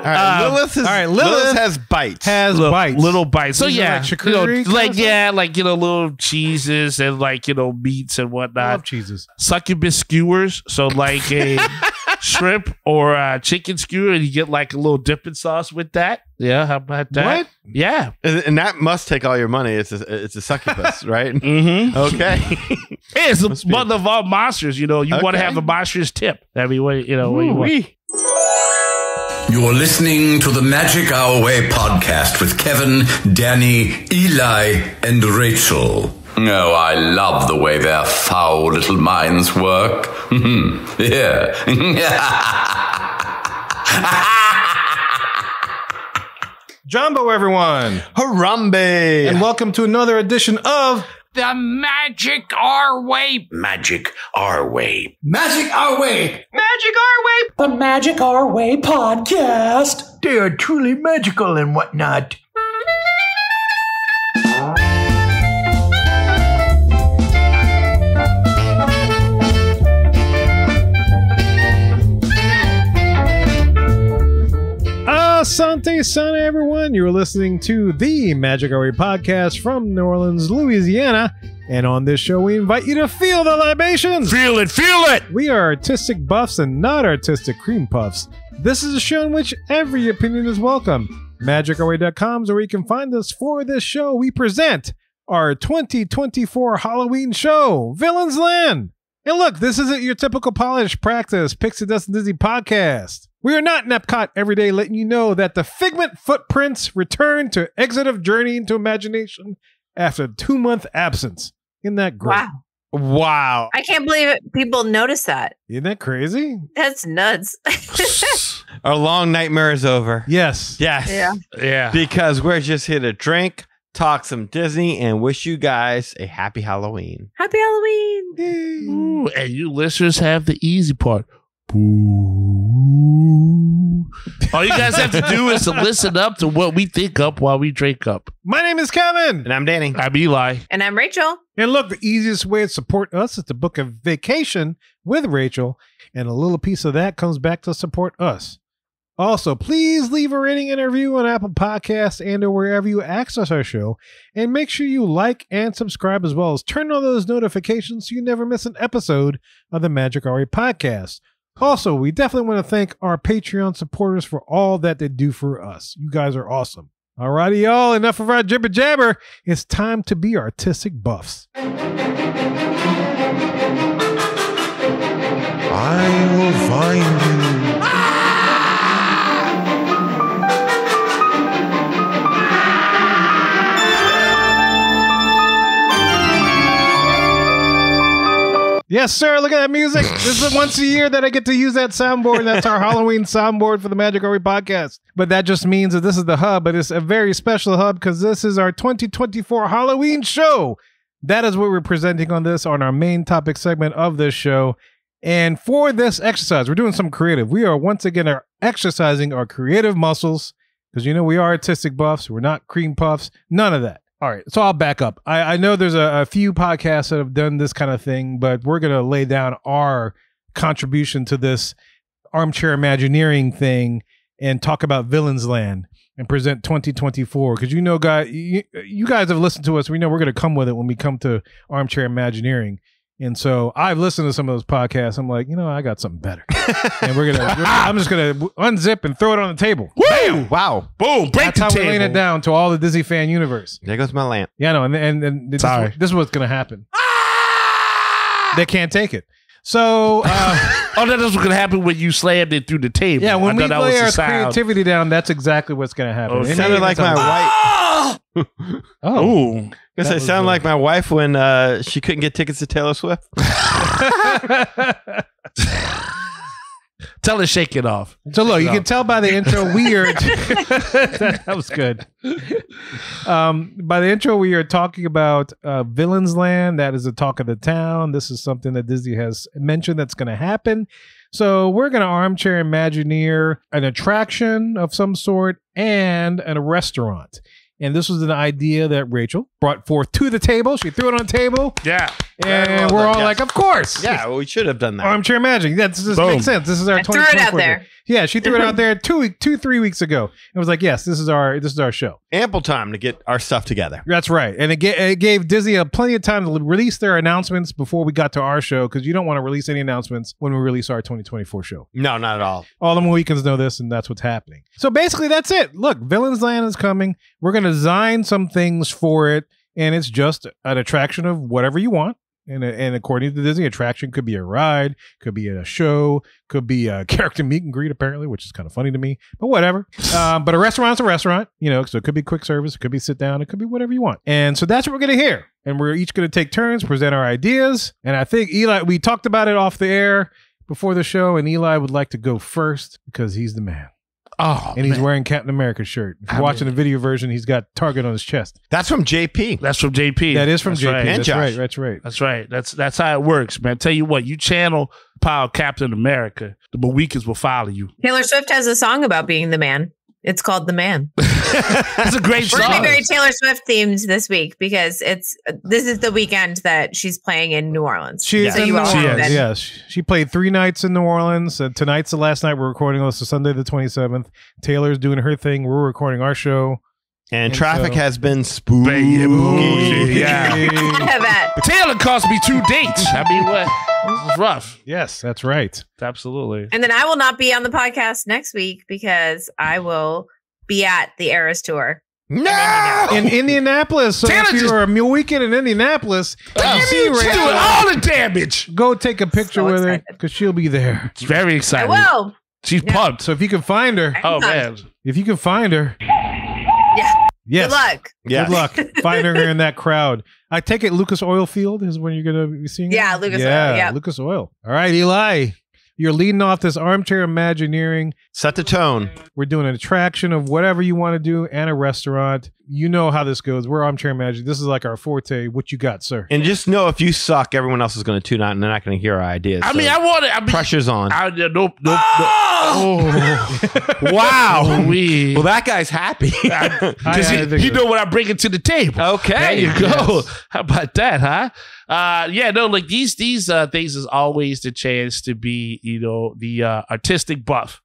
Lilith has bites. Little bites. So yeah, like little cheeses and meats and whatnot. I love cheeses. Succubus skewers. So like a shrimp or a chicken skewer, and you get like a little dipping sauce with that. Yeah, how about that? What? Yeah, and that must take all your money. It's a succubus, right? Mm-hmm. Okay. It's the mother of all monsters. You want to have a monstrous tip. I mean, what you want. You're listening to the Magic Our Way podcast with Kevin, Danny, Eli, and Rachel. Oh, I love the way their foul little minds work. Yeah. Jumbo, everyone. Harambe. And welcome to another edition of The Magic Our Way. Magic Our Way. Magic Our Way. Magic Our Way. The Magic Our Way podcast. They are truly magical and whatnot. Asante Sana, everyone. You're listening to the Magic Our Way podcast from New Orleans, Louisiana. And on this show, we invite you to feel the libations. Feel it. We are artistic buffs and not artistic cream puffs. This is a show in which every opinion is welcome. MagicOurWay.com is where you can find us. For this show, we present our 2024 Halloween show, Villians Land. And look, this isn't your typical polished practice Pixie Dust and Disney podcast. We are not in Epcot every day, letting you know that the Figment footprints return to Exit of Journey into Imagination after a 2-month absence. Isn't that great? Wow. I can't believe it. People notice that. Isn't that crazy? That's nuts. Our long nightmare is over. Yes. Yeah. Because we're just here to drink, talk some Disney, and wish you guys a happy Halloween. Happy Halloween. Ooh, and you listeners have the easy part. All you guys have to do is to listen up to what we think up while we drink up. My name is Kevin. And I'm Danny. I'm Eli. And I'm Rachel. And look, the easiest way to support us is to book a vacation with Rachel, and a little piece of that comes back to support us. Also, please leave a rating and review on Apple Podcasts and or wherever you access our show. And make sure you like and subscribe, as well as turn on those notifications so you never miss an episode of the Magic Our Way podcast. Also, we definitely want to thank our Patreon supporters for all that they do for us. You guys are awesome. Alrighty, y'all. Enough of our jibber jabber. It's time to be artistic buffs. I will find you. Yes, sir. Look at that music. This is once a year that I get to use that soundboard. That's our Halloween soundboard for the Magic Our Way podcast. But that just means that this is the hub, but it's a very special hub because this is our 2024 Halloween show. That is what we're presenting on our main topic segment of this show. And for this exercise, we're doing some creative. We are once again exercising our creative muscles because, we are artistic buffs. We're not cream puffs. None of that. All right, so I'll back up. I know there's a few podcasts that have done this kind of thing, but we're going to lay down our contribution to this armchair Imagineering thing and talk about Villians Land and present 2024. Because guys, you guys have listened to us. We know we're going to come with it when we come to armchair Imagineering. And so I've listened to some of those podcasts. I'm like, I got something better. And I'm just gonna unzip and throw it on the table. Bam! Wow! Boom! Break That's the how table. we're laying it down to all the Disney fan universe. There goes my lamp. Yeah, no, and this is what's gonna happen. They can't take it. So, that's what's gonna happen when you slammed it through the table. Yeah, when we lay our creativity down, that's exactly what's gonna happen. It sounded like my wife. Oh. Because I sound like my wife when she couldn't get tickets to Taylor Swift. Tell her shake it off. So look, you can tell by the intro we are that was good. By the intro we are talking about Villians Land. That is the talk of the town. This is something that Disney has mentioned that's going to happen. So we're going to armchair Imagineer an attraction of some sort and a restaurant. And this was an idea that Rachel brought forth to the table. She threw it on the table. Yeah. And we're all like, of course. Yeah, well, we should have done that. Armchair Magic. That just makes sense. This is our I threw it out 2024 there. show. Yeah, she threw it out there 3 weeks ago. It was like, yes, this is our show. Ample time to get our stuff together. That's right. And it gave Disney plenty of time to release their announcements before we got to our show, because you don't want to release any announcements when we release our 2024 show. No, not at all. All the Mohicans know this, and that's what's happening. So basically, that's it. Look, Villians Land is coming. We're going to design some things for it, and it's just an attraction of whatever you want. And according to Disney, attraction could be a ride, could be a show, could be a character meet and greet, apparently, which is kind of funny to me, but whatever. But a restaurant's a restaurant, so it could be quick service, it could be sit down, it could be whatever you want. And so that's what we're going to hear. And we're each going to take turns, present our ideas. And I think Eli, we talked about it off the air before the show, and Eli would like to go first because he's the man. Oh, and he's wearing Captain America's shirt. If you're watching the video version, he's got Target on his chest. That's from JP. That's from JP. That is from JP. Right. That's Josh. right. That's right. That's right. That's how it works, man. Tell you what, you channel power Captain America, the Mohicans will follow you. Taylor Swift has a song about being the man. It's called The Man. That's a great We're song. going to be very Taylor Swift themed this week because this is the weekend that she's playing in New Orleans. She is So in you New all Orleans. have been. Yes. She played 3 nights in New Orleans. Tonight's the last night we're recording this, so Sunday the 27th. Taylor's doing her thing. We're recording our show. And traffic has been spooky. Yeah. I bet. Taylor cost me 2 dates. I mean, what? This is rough. Yes, that's right. Absolutely. And then I will not be on the podcast next week because I will be at the Eras Tour. No! In Indianapolis. So Taylor if just- you're a weekend in Indianapolis, She's doing all the damage. go take a picture So with her excited. because she'll be there. It's very I exciting. will. She's pumped. So if you can find her, Oh, man. if you can find her, Yeah. yes. Good luck. Yes. Good luck. Find her in that crowd. I take it Lucas Oil Field is when you're going to be seeing her? Yeah, Lucas Oil, yeah. Lucas Oil. All right, Eli. You're leading off this armchair Imagineering. Set the tone. We're doing an attraction of whatever you want to do and a restaurant. You know how this goes. We're armchair magic. This is like our forte. What you got, sir? And just know if you suck, everyone else is going to tune out and they're not going to hear our ideas. I So mean, I want it. I mean, pressure's on. Nope. Wow. Well, that guy's happy. Because I think he so. know what I'm bringing to the table. Okay. There you go. Yes. How about that, huh? Yeah, no, like these things is always the chance to be, the artistic buff.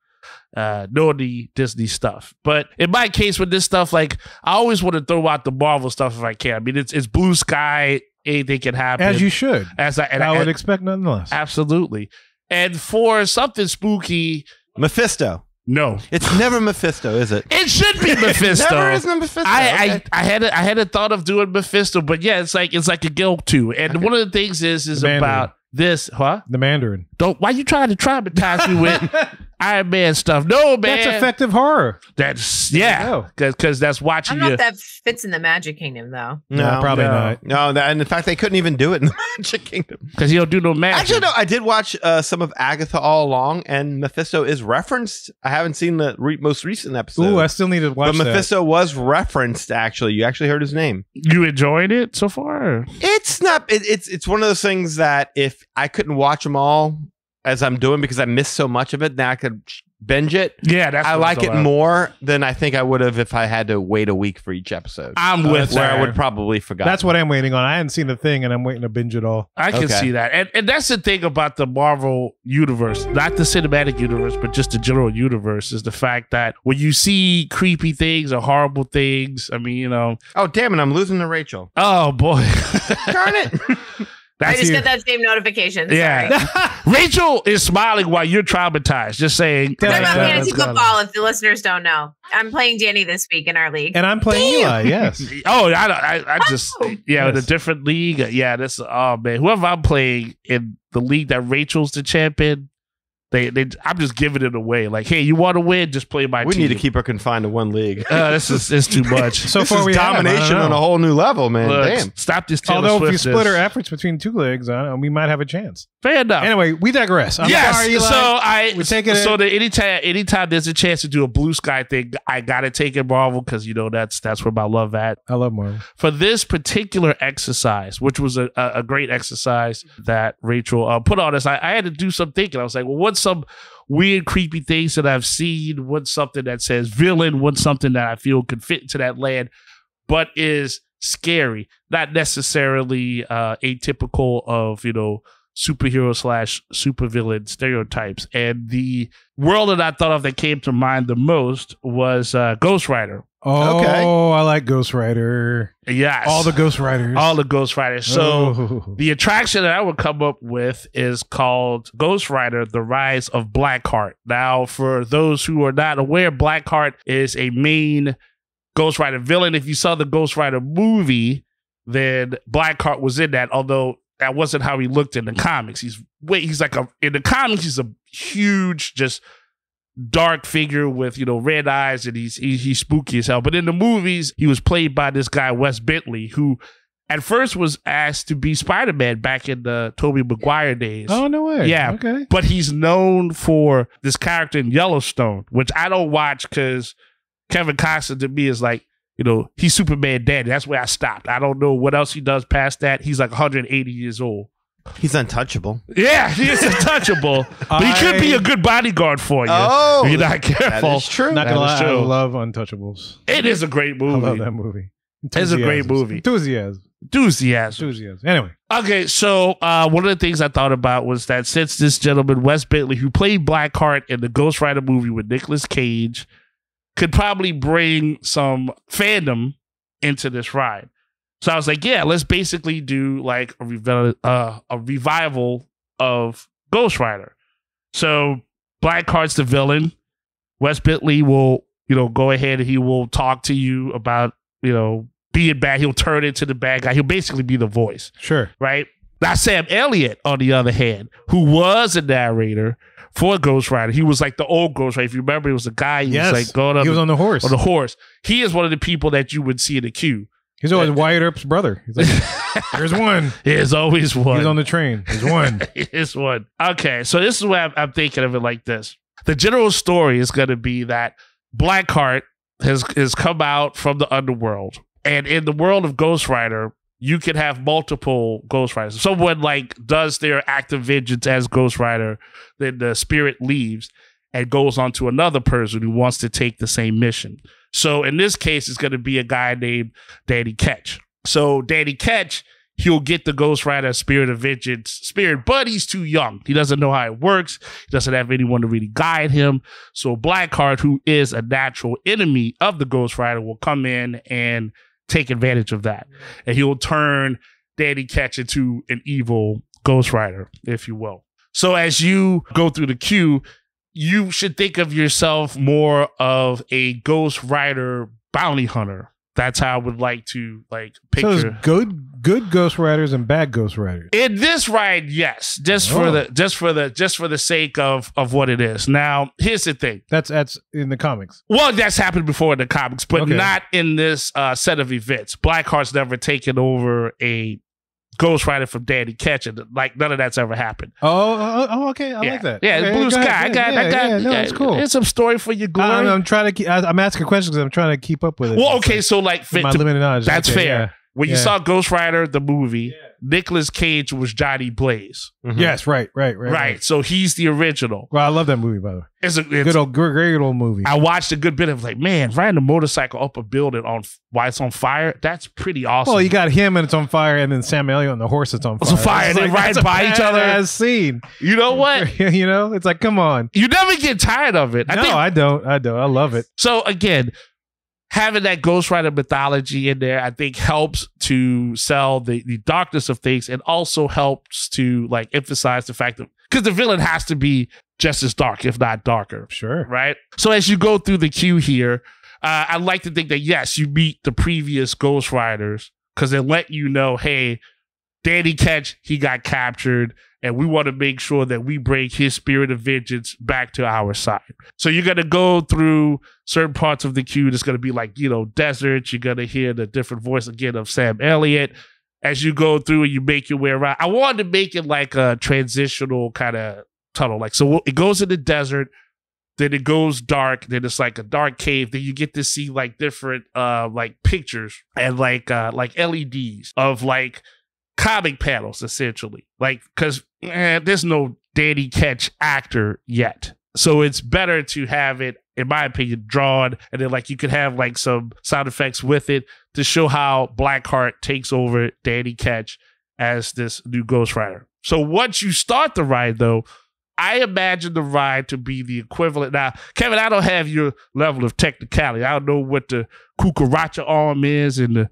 Know the Disney stuff. But in my case with this stuff, like I always want to throw out the Marvel stuff if I can. I mean, it's blue sky, anything can happen. As you should. I would expect nothing less. Absolutely. And for something spooky, Mephisto. no. It's never Mephisto, is it? It should be Mephisto. Never is Mephisto. Okay. I had a thought of doing Mephisto, but yeah, it's like a guilt too. And one of the things is The Mandarin. about this, huh? The Mandarin. Why you trying to traumatize me with Iron Man stuff? No, man. That's effective horror. That's you yeah, go. because that's I watching don't know you. if that fits in the Magic Kingdom, though. No, probably no. not. No, and in fact, they couldn't even do it in the Magic Kingdom. Because you don't do no magic. Actually, no, I did watch some of Agatha all along, and Mephisto is referenced. I haven't seen the most recent episode. Ooh, I still need to watch but that. Mephisto was referenced, actually. You actually heard his name. You enjoyed it so far? It's not, it's one of those things that if I couldn't watch them all as I'm doing because I missed so much of it, now I could binge it. Yeah, that's I what like it's it about. more than I think I would have if I had to wait a week for each episode. I'm with where I her. would probably forgot. That's what I'm waiting on. I hadn't seen the thing, and I'm waiting to binge it all. I can Okay. see that. And that's the thing about the Marvel universe, not the cinematic universe, but just the general universe, is the fact that when you see creepy things or horrible things, I mean, Oh, damn it. I'm losing to Rachel. oh boy. Darn it. I That's just got that same notification. yeah. Sorry. Rachel is smiling while you're traumatized, just saying. I'm talking about Yeah, fantasy that's football, if the listeners don't know. I'm playing Danny this week in our league. And I'm playing Eli, yes. Oh, I just, yeah, in a Yes. different league. Yeah, that's, oh man, whoever I'm playing in the league that Rachel's the champion, I'm just giving it away. Like, hey, you want to win? Just play my We team. need to keep her confined to one league. It's too much. So This far is we have, I domination don't on know. a whole new level, man. Look, Damn. stop this Taylor Although if you Swiftness. split our efforts between 2 legs, I don't know, we might have a chance. Fair enough. Anyway, we digress. I'm yes. sorry, Eli. We're taking so it. the anytime there's a chance to do a blue sky thing, I gotta take it Marvel because that's where my love at. I love Marvel. For this particular exercise, which was a great exercise that Rachel put on us, I had to do some thinking. I was like, well, what's some weird, creepy things that I've seen? What's something that says villain? What's something that I feel could fit into that land, but is scary, not necessarily atypical of, superhero / supervillain stereotypes. And the world that I thought of that came to mind the most was Ghost Rider. Oh, Okay. I like Ghost Rider. Yes. All the Ghost Riders. All the Ghost Riders. So the attraction that I would come up with is called Ghost Rider, The Rise of Blackheart. Now, for those who are not aware, Blackheart is a main Ghost Rider villain. If you saw the Ghost Rider movie, then Blackheart was in that, although that wasn't how he looked in the comics. In the comics, he's a huge, just dark figure with, red eyes, and he's spooky as hell. But in the movies, he was played by this guy, Wes Bentley, who at first was asked to be Spider-Man back in the Tobey Maguire days. Oh, no way. Yeah. Okay. But he's known for this character in Yellowstone, which I don't watch because Kevin Costner to me is like, he's Superman daddy. That's where I stopped. I don't know what else he does past that. He's like 180 years old. He's untouchable. Yeah, he is untouchable. But he could be a good bodyguard for you. Oh, if you're not careful. That is true. Not gonna lie, I true. love Untouchables. It is a great movie. I love that movie. It's a great movie. Enthusiasm. Anyway. Okay, so one of the things I thought about was that since this gentleman, Wes Bentley, who played Blackheart in the Ghost Rider movie with Nicolas Cage, could probably bring some fandom into this ride. So I was like, yeah, let's basically do like a revival of Ghost Rider. So Blackheart's the villain. Wes Bentley will, go ahead and he will talk to you about, being bad. He'll turn into the bad guy. He'll basically be the voice. Sure. Right? Now, Sam Elliott, on the other hand, who was a narrator for Ghost Rider. He was like the old Ghost Rider. If you remember, he was a guy who was like going on. He was on the horse. On the horse. He is one of the people that you would see in the queue. He's always Wyatt Earp's brother. He's like, there's one. There's always one. He's on the train. There's one. There's one. Okay, so this is where I'm thinking of it like this. The general story is going to be that Blackheart has come out from the underworld. And in the world of Ghost Rider, you can have multiple Ghost Riders. If someone does their act of vengeance as Ghost Rider, then the spirit leaves and goes on to another person who wants to take the same mission. So in this case, it's going to be a guy named Danny Ketch. So Danny Ketch, he'll get the Ghost Rider spirit of vengeance spirit, but he's too young. He doesn't know how it works. He doesn't have anyone to really guide him. So Blackheart, who is a natural enemy of the Ghost Rider, will come in and take advantage of that. And he'll turn Danny Ketch into an evil Ghost Rider, if you will. So as you go through the queue, you should think of yourself more of a Ghost Rider bounty hunter. That's how I would like to picture. So there's good Ghost Riders and bad Ghost Riders. In this ride, yes, just for the sake of what it is. Now, here's the thing. That's in the comics. Well, that's happened before in the comics, but not in this set of events. Blackheart's never taken over a Ghost Rider from Danny Ketch, and none of that's ever happened. Oh, okay. I like that. Yeah, okay, Blue Sky. I got. No, it's cool. It's some story for your glory. I'm trying to. I'm asking questions because I'm trying to keep up with it. Well, okay, so my limited knowledge. That's okay, fair. Yeah. When you saw Ghost Rider the movie, Nicolas Cage was Johnny Blaze. Mm-hmm. Yes, right. So he's the original. Well, I love that movie, by the way. It's great old movie. I watched a good bit of man, riding a motorcycle up a building while it's on fire. That's pretty awesome. Well, you got him and it's on fire, and then Sam Elliott on the horse that's on fire. It's on fire. They ride by each other. As scene. You know what? It's like, come on. You never get tired of it. I don't. I love it. So again, having that Ghost Rider mythology in there, I think helps to sell the darkness of things, and also helps to emphasize the fact that because the villain has to be just as dark, if not darker. Sure. Right? So as you go through the queue here, I like to think that, yes, you meet the previous Ghost Riders because they let you know, hey, Danny Ketch, he got captured, and we want to make sure that we bring his spirit of vengeance back to our side. So you're going to go through certain parts of the queue. There's going to be desert. You're going to hear the different voice again of Sam Elliott. As you go through and you make your way around, I wanted to make it like a transitional kind of tunnel. So it goes in the desert, then it goes dark, then it's like a dark cave. Then you get to see different pictures and LEDs of comic panels, essentially. Because there's no Danny Ketch actor yet. So it's better to have it in my opinion, drawn, and then like you could have like some sound effects with it to show how Blackheart takes over Danny Ketch as this new Ghost Rider. So once you start the ride, though, I imagine the ride to be the equivalent. Now, Kevin, I don't have your level of technicality. I don't know what the cucaracha arm is and the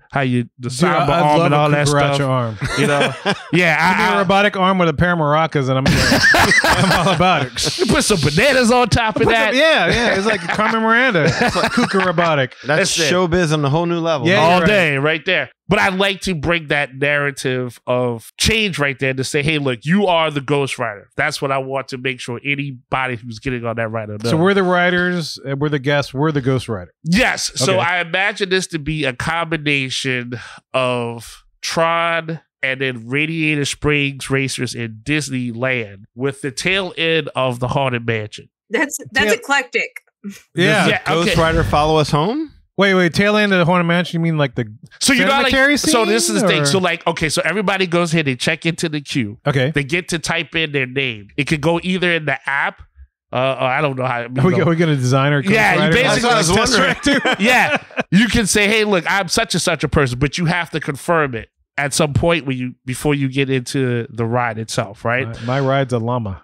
samba arm and all that stuff. Arm. You know, yeah, a robotic arm with a pair of maracas, and I'm all about it. You put some bananas on top of that. Yeah, it's like Carmen Miranda. It's like Kuka robotic. That's showbiz on a whole new level. Yeah, all day, right there. But I'd like to bring that narrative of change right there to say, hey, look, you are the Ghost Rider. That's what I want to make sure anybody who's getting on that rider knows. So we're the riders, we're the guests, we're the Ghost Rider. Yes. Okay. So I imagine this to be a combination of Tron and then Radiator Springs Racers in Disneyland with the tail end of the Haunted Mansion. That's eclectic. Yeah. Does the Ghost Rider follow us home? Wait, tail end of the Haunted Mansion, you mean like the so you know like scene, so this is the thing. So like, okay, so everybody goes here, they check into the queue. Okay. They get to type in their name. It could go either in the app. Or I don't know how. Are we going to design our Yeah, you basically. I was wondering. Yeah, you can say, "Hey, look, I'm such and such a person," but you have to confirm it at some point before you get into the ride itself, right? My ride's a llama.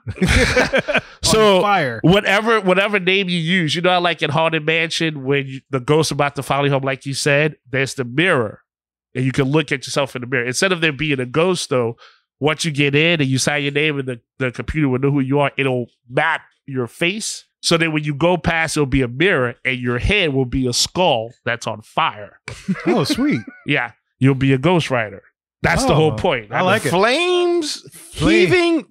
So fire. whatever name you use, you know, like in Haunted Mansion, when the ghost's about to follow you home, like you said, there's the mirror, and you can look at yourself in the mirror. Instead of there being a ghost, though, once you get in and you sign your name, and the computer will know who you are, it'll map your face. So then when you go past, it'll be a mirror, and your head will be a skull that's on fire. Oh, sweet. Yeah, you'll be a Ghost Rider. That's the whole point. I like it. Flames shooting.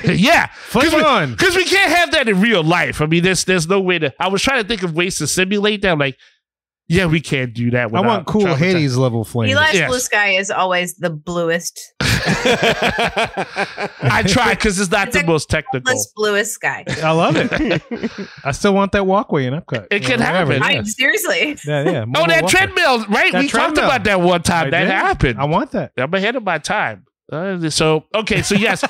Yeah, Flame on. because we can't have that in real life. I mean, there's no way to. I was trying to think of ways to simulate that. Like, yeah, we can't do that. I want cool Hades level flames. Eli's blue sky is always the bluest. I try because it's not the most technical. Bluest sky. I love it. I still want that walkway in Epcot. It can happen. Seriously. Yeah. Oh, that treadmill, right? We talked about that one time. That happened. I want that. I'm ahead of my time. So yes,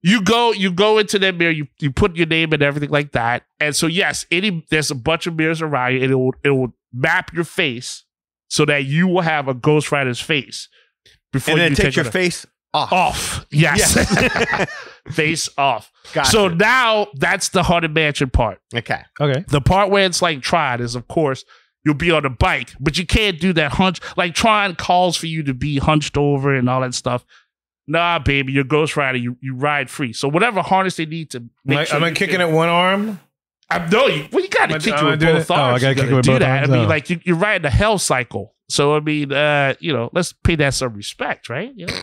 you go into that mirror. You put your name and everything like that. And so yes, there's a bunch of mirrors around you, and it will map your face so that you will have a Ghost Rider's face before and then you take your face off. Yes. Face off. Gotcha. So now that's the Haunted Mansion part. Okay. The part where it's like Tron is, of course, you'll be on a bike, but you can't do that hunch. Like Tron calls for you to be hunched over and all that stuff. Nah, baby, you're Ghost Rider. You ride free. So whatever harness they need to make sure. Am I kicking at one arm? You got to kick you with both arms. I got to kick it with do both that. arms. I mean, like you're riding the hell cycle. So I mean, let's pay that some respect, right? You know?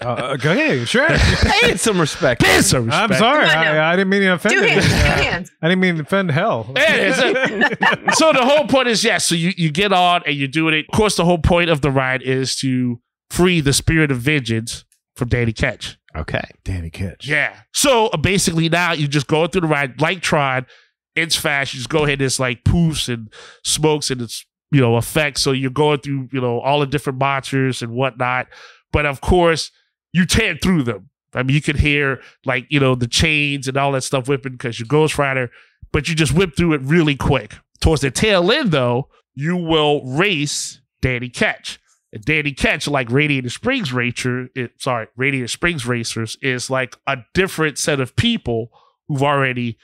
Okay, sure. Pay it some respect. Pay some respect. I'm sorry. I didn't mean to offend you. 2 hands. I didn't mean to offend hell. So the whole point is, yes, so you get on and you're doing it. Of course, the whole point of the ride is to free the spirit of vengeance from Danny Ketch. Okay. Danny Ketch. Yeah. So basically now you just go through the ride like Tron. It's fast. You just go ahead and it's like poofs and smokes and it's, effects. So you're going through, all the different monsters and whatnot. But of course, you tear through them. I mean, you could hear like, the chains and all that stuff whipping because you're Ghost Rider, but you just whip through it really quick. Towards the tail end, though, you will race Danny Ketch. And Danny Ketch, like Radiator Springs Racers, is like a different set of people who've already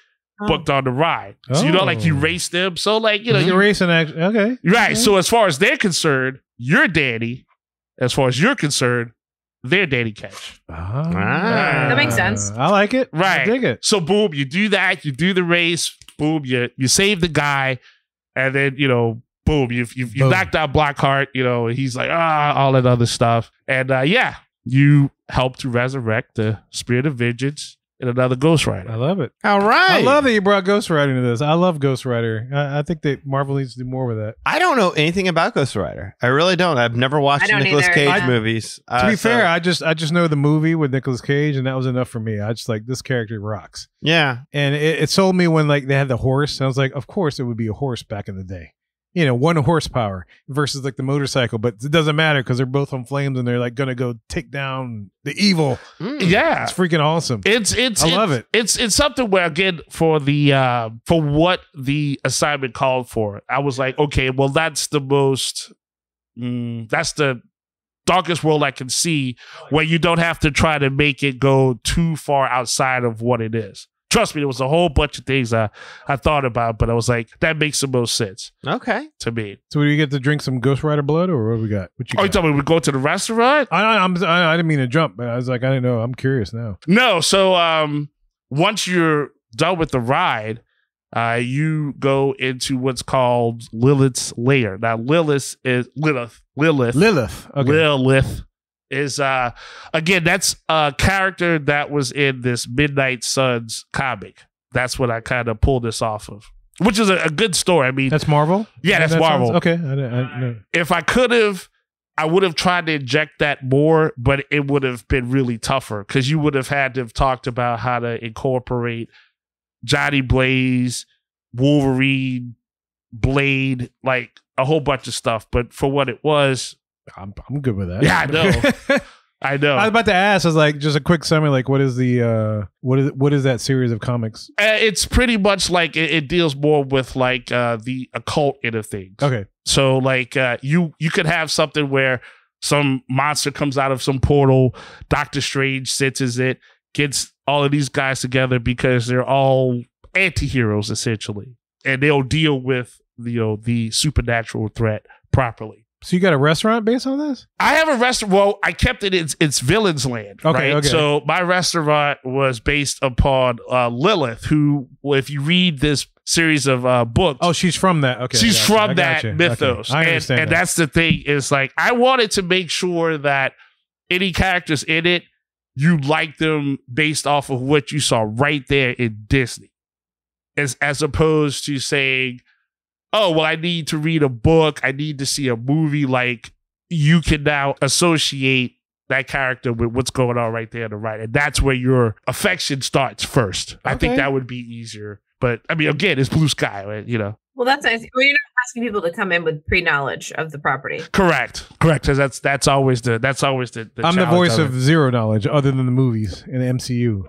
booked on the ride. So, like you race them. So, like, you're racing. Okay. Right. So, as far as they're concerned, you're Danny. As far as you're concerned, they're Danny Ketch. That makes sense. I like it. Right. I dig it. So, boom, you do that. You do the race. Boom, you save the guy. And then, boom, you've knocked out Blackheart. He's like, all that other stuff. And, you help to resurrect the spirit of vengeance in another Ghost Rider. I love it. All right. I love that you brought Ghost Rider into this. I love Ghost Rider. I think that Marvel needs to do more with that. I don't know anything about Ghost Rider. I really don't. I've never watched Nicolas Cage movies. To be fair, I just know the movie with Nicolas Cage, and that was enough for me. I just like, this character rocks. Yeah. And it sold me when like they had the horse. I was like, of course it would be a horse back in the day. 1 horsepower versus like the motorcycle, but it doesn't matter because they're both on flames and they're like gonna go take down the evil. Yeah, it's freaking awesome. I love it. It's something where, again, for what the assignment called for, I was like, okay, well, that's the darkest world I can see, where you don't have to try to make it go too far outside of what it is. Trust me, there was a whole bunch of things I thought about, but I was like, that makes the most sense. Okay. To me. So do you get to drink some Ghost Rider blood, or what we got? What you you talking about we go to the restaurant? I didn't mean to jump, but I was like, I didn't know. I'm curious now. No, so once you're done with the ride, you go into what's called Lilith's lair. Now, Lilith. Okay. Lilith is again, that's a character that was in this Midnight Suns comic. That's what I kind of pulled this off of, which is a good story. I mean, that's Marvel. Yeah, that's Marvel. Okay. I if I could have, I would have tried to inject that more, but it would have been really tougher because you would have had to have talked about how to incorporate Johnny Blaze, Wolverine, Blade, like a whole bunch of stuff. But for what it was, I'm good with that. Yeah, I know. I know. I was about to ask. I was like, just a quick summary. Like, what is the what is that series of comics? It's pretty much like it deals more with like the occult end of things. Okay. So like you could have something where some monster comes out of some portal. Doctor Strange senses it, gets all of these guys together because they're all anti-heroes essentially, and they'll deal with the supernatural threat properly. So you got a restaurant based on this? I have a restaurant. Well, I kept it. It's Villians Land, right? Okay. So my restaurant was based upon Lilith, who, if you read this series of books, she's from that. Okay, she's from that mythos. Okay. I understand. And that's the thing is like I wanted to make sure that any characters in it, you like them based off of what you saw right there in Disney, as opposed to saying, oh, well, I need to read a book, I need to see a movie. Like, you can now associate that character with what's going on right there on the right. And that's where your affection starts first. I think that would be easier. But, I mean, again, it's blue sky, right? Well, that's nice. Well, you're not asking people to come in with pre-knowledge of the property. Correct. Because that's always the I'm the voice of zero knowledge other than the movies in the MCU.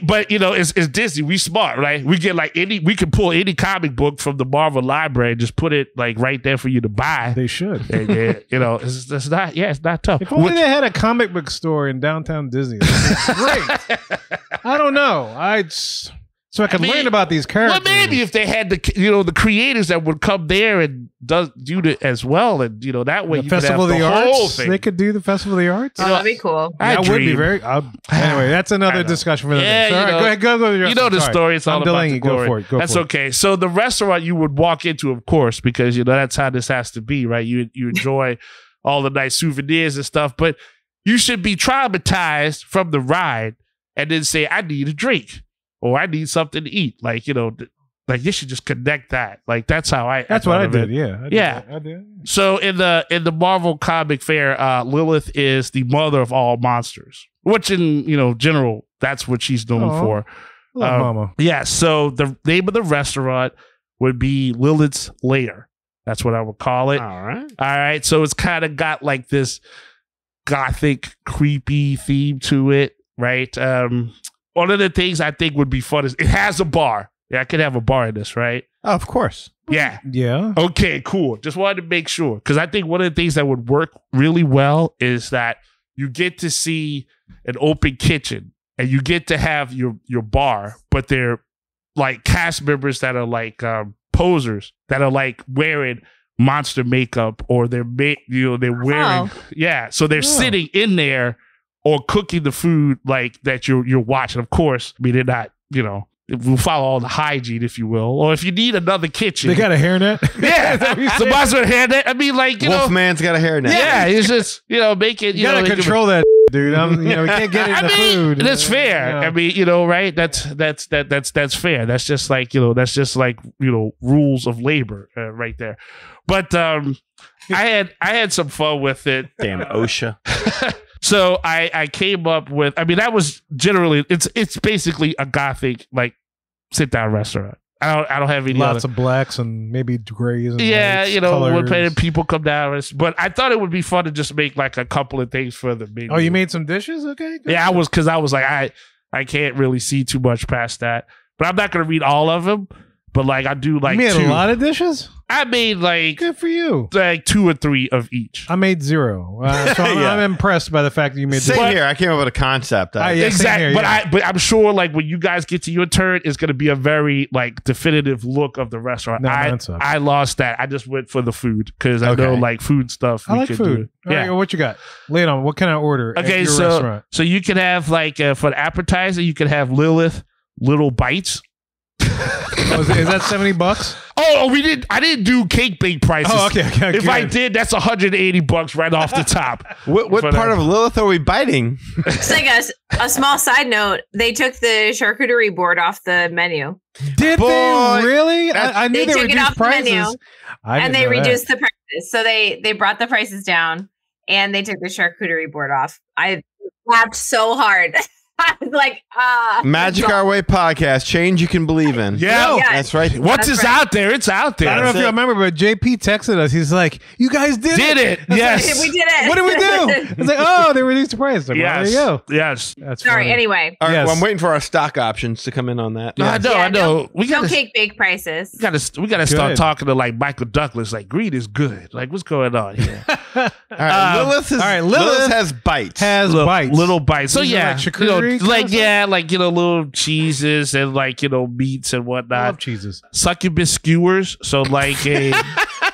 But it's Disney. We smart, right? We get like we can pull any comic book from the Marvel library and just put it like right there for you to buy. They should. And, it's not tough. If only they had a comic book store in downtown Disney. Great. I don't know. So I can learn about these characters. Well, maybe if they had the creators that would come there and do it as well, and that way the you Festival could of have the whole Arts. thing. They could do the Festival of the Arts. Oh, that'd be cool. That would be very. Anyway, that's another discussion for the day. All right, go ahead. Go to the You know the story. It's all I'm about delaying the you. glory. Go for it. That's okay. So the restaurant you would walk into, of course, because that's how this has to be, right? You enjoy all the nice souvenirs and stuff, but you should be traumatized from the ride and then say, "I need a drink." Or I need something to eat. Like, like you should just connect that. Like that's how I. That's what I did. Yeah. I did. So in the Marvel comic fair, Lilith is the mother of all monsters, which in general that's what she's known for. Love Mama. Yeah. So the name of the restaurant would be Lilith's Lair. That's what I would call it. All right. All right. So it's kind of got like this gothic, creepy theme to it, right? One of the things I think would be fun is it has a bar. Yeah, I could have a bar in this, right? Oh, of course. Yeah. Yeah. Okay, cool. Just wanted to make sure. Because I think one of the things that would work really well is that you get to see an open kitchen and you get to have your bar, but they're like cast members that are like posers that are like wearing monster makeup or they're wearing so they're sitting in there or cooking the food like that you're watching. Of course, I mean they're not, we'll follow all the hygiene, if you will. Or if you need another kitchen. They got a hairnet? Yeah. Somebody's got a hairnet. I mean, like, Wolfman's got a hairnet. Yeah, it's just, make it, you gotta control that, dude. We can't get it in the food. That's fair. I mean, right? That's fair. That's just like, rules of labor right there. But I had some fun with it. Damn OSHA. So I came up with, I mean, that was generally, it's basically a gothic, like, sit-down restaurant. I don't have any Lots other. of blacks and maybe grays. And Yeah, whites, you know, colors. we're paying people come down. But I thought it would be fun to just make like a couple of things for the menu. Oh, you made some dishes? Okay. Good. Yeah, I was like, I can't really see too much past that. But I'm not going to read all of them. But like, I do like you made 2. a lot of dishes? I made like Good for you. 2 or 3 of each. I made 0. So Yeah. I'm impressed by the fact that you made Same dishes. here. I came up with a concept. Yeah, same Exactly, here, yeah. but I'm sure like when you guys get to your turn, it's going to be a very like definitive look of the restaurant. No, mine sucks. I lost that. I just went for the food because I know Okay. like food stuff. I like could food. do. All right, well, what you got? Lay it on. What can I order at Okay, your so restaurant? so you can have like for the appetizer, you can have Lilith little bites. Is that $70? Oh, I didn't do cake bake prices. Oh, okay. If I did, that's $180 right off the top. What For part that. of Lilith are we biting? Just like a small side note, they took the charcuterie board off the menu. Did Boy, they really? I knew They they took it reduced off the menu, prices. I and didn't they know that. reduced the prices. So they brought the prices down, and they took the charcuterie board off. I laughed so hard. I was like, Magic Our Way podcast. Change you can believe in. Yeah. Yeah. That's right. Once That's it's right. out there, it's out there. I don't know if you it. remember, but JP texted us. He's like, "You guys did it. Yes. we did it. What did we do?" It's like, "Oh, they reduced the price." Like, well, Yes. there you go. Yes. That's Sorry. funny. Anyway, All right, Yes. well, I'm waiting for our stock options to come in on that. I know. I know. We no gotta cake bake prices. we gotta start Good. talking to like Michael Douglas. Like greed is good. Like what's going on here? All right, Lilith, all right, Lilith Lilith has bites. Has little, bites. little bites. So These are yeah, like charcuterie kind like of yeah, like little cheeses and like meats and I whatnot. love cheeses. Succubus skewers. So like a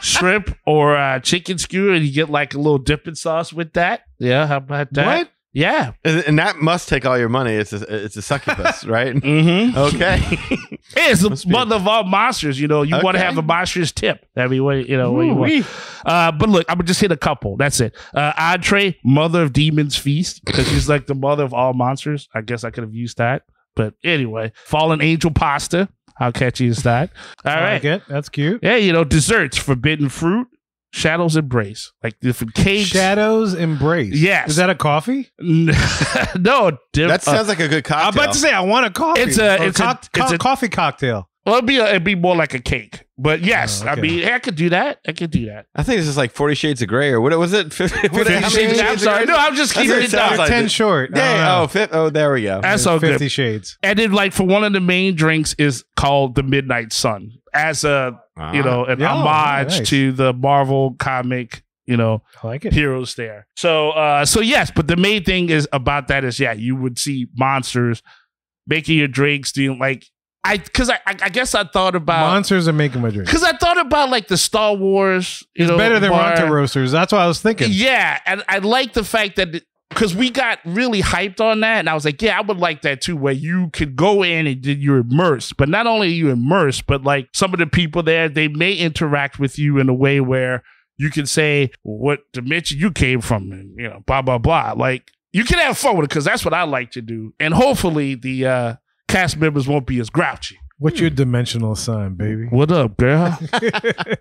shrimp or a chicken skewer, and you get like a little dipping sauce with that. Yeah, how about that? What? Yeah. And that must take all your money. It's a succubus, right? Mm-hmm. Okay. It's Must the be. mother of all monsters. You want to Okay. have a monstrous tip. Every way, what you want. But look, I'm gonna just hit a couple. That's it. Entree, mother of demons feast, because she's like the mother of all monsters. I guess I could have used that. But anyway, fallen angel pasta. How catchy is that? All I right. like it. That's cute. Yeah, desserts, forbidden fruit, shadows embrace, like different cakes. Shadows embrace. Yes. Is that a coffee? No, That sounds like a good cocktail. I'm about to say I want a coffee. It's a- Or it's a- it's a- coffee cocktail. well, it'd be more like a cake. But yes, Oh, okay. I mean, I could do that. I could do that. I think this is like 40 Shades of Grey, or what was it? 50 Shades of I'm sorry. No, I'm just That's keeping what it it sounds down. like. 10 short. I Yeah. don't know. There we go. That's all 50 good. shades. And then, like, for one of the main drinks is called the Midnight Sun, as a an Yeah, homage nice. to the Marvel comic, I like it. heroes there. So yes, but the main thing is about that is you would see monsters making your drinks, doing like I guess I thought about Monsters are making my drink. because I thought about like the Star Wars, It's better than bar. Ronto Roasters. That's what I was thinking. Yeah, and I like the fact that because we got really hyped on that, and I was like, yeah, I would like that too, where you could go in and you're immersed. But not only are you immersed, but like some of the people there, they may interact with you in a way where you can say what dimension you came from, and blah blah blah. Like you can have fun with it because that's what I like to do, and hopefully the cast members won't be as grouchy. What's your dimensional sign, baby? What up, girl?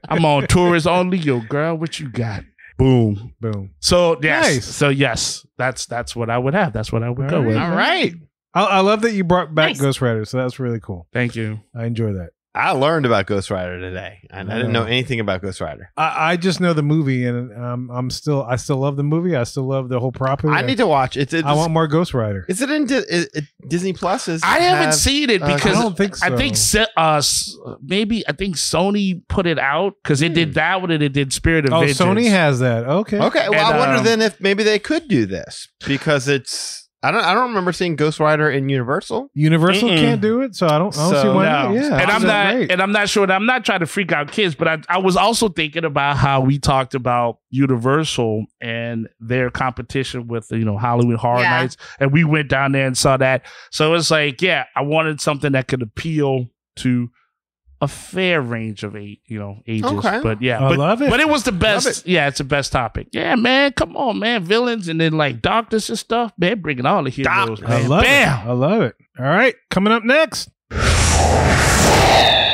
I'm on tourist on Leo, girl. What you got? Boom. Boom. So yes, Nice. so yes, that's what I would have. That's what I would go All with. right. All right. I love that you brought back Nice. Ghost Rider, so that's really cool. Thank you. I enjoy that. I learned about Ghost Rider today, and I didn't know anything about Ghost Rider. I just know the movie, and I still love the movie. I still love the whole property. I need to watch. I want more Ghost Rider. Is it in Disney Plus? I haven't seen it because I don't think so. I think maybe I think Sony put it out because it did that one and it did Spirit of Oh, Vengeance. Sony has that. Okay. Okay, well, And, I wonder then if maybe they could do this because it's. I don't remember seeing Ghost Rider in Universal. Universal Mm-mm. can't do it, so I don't see So, why No. not. Yeah, and I'm that's not, great. and I'm not sure. And I'm not trying to freak out kids, but I was also thinking about how we talked about Universal and their competition with Halloween Horror Yeah. Nights, and we went down there and saw that. So it's like, I wanted something that could appeal to a fair range of ages. Okay. But I love it. But it was the Love best. it. Yeah, it's the best topic. Yeah, man, come on, man, villains and then like doctors and stuff, man, bringing all the heroes. Doctors. I Man. love Bam. it. I love it. All right, coming up next,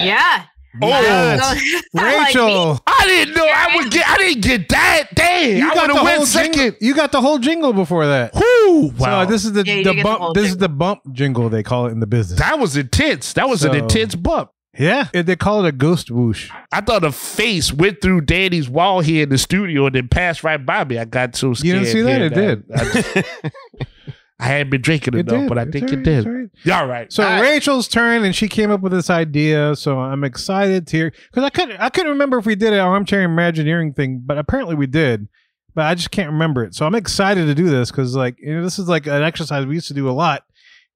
Yeah. Oh, Rachel. I didn't know I would get. I didn't get that. Dang, I would have went second. jingle. You got the whole jingle before that. Whoo! Wow, So this is Yeah, you the get the bump. whole This is jingle. the bump jingle they call it in the business. that was intense. That was an So- intense bump. Yeah, they call it a ghost whoosh. I thought a face went through Danny's wall here in the studio and then passed right by me. I got so scared. You didn't see that? It did. I hadn't been drinking It enough, did. but I It's think all it right, did. it's all right. Yeah, all right. So Rachel's turn, and she came up with this idea. So I'm excited to hear, because I couldn't remember if we did an armchair Imagineering thing, but apparently we did. But I just can't remember it. So I'm excited to do this because, like, this is like an exercise we used to do a lot,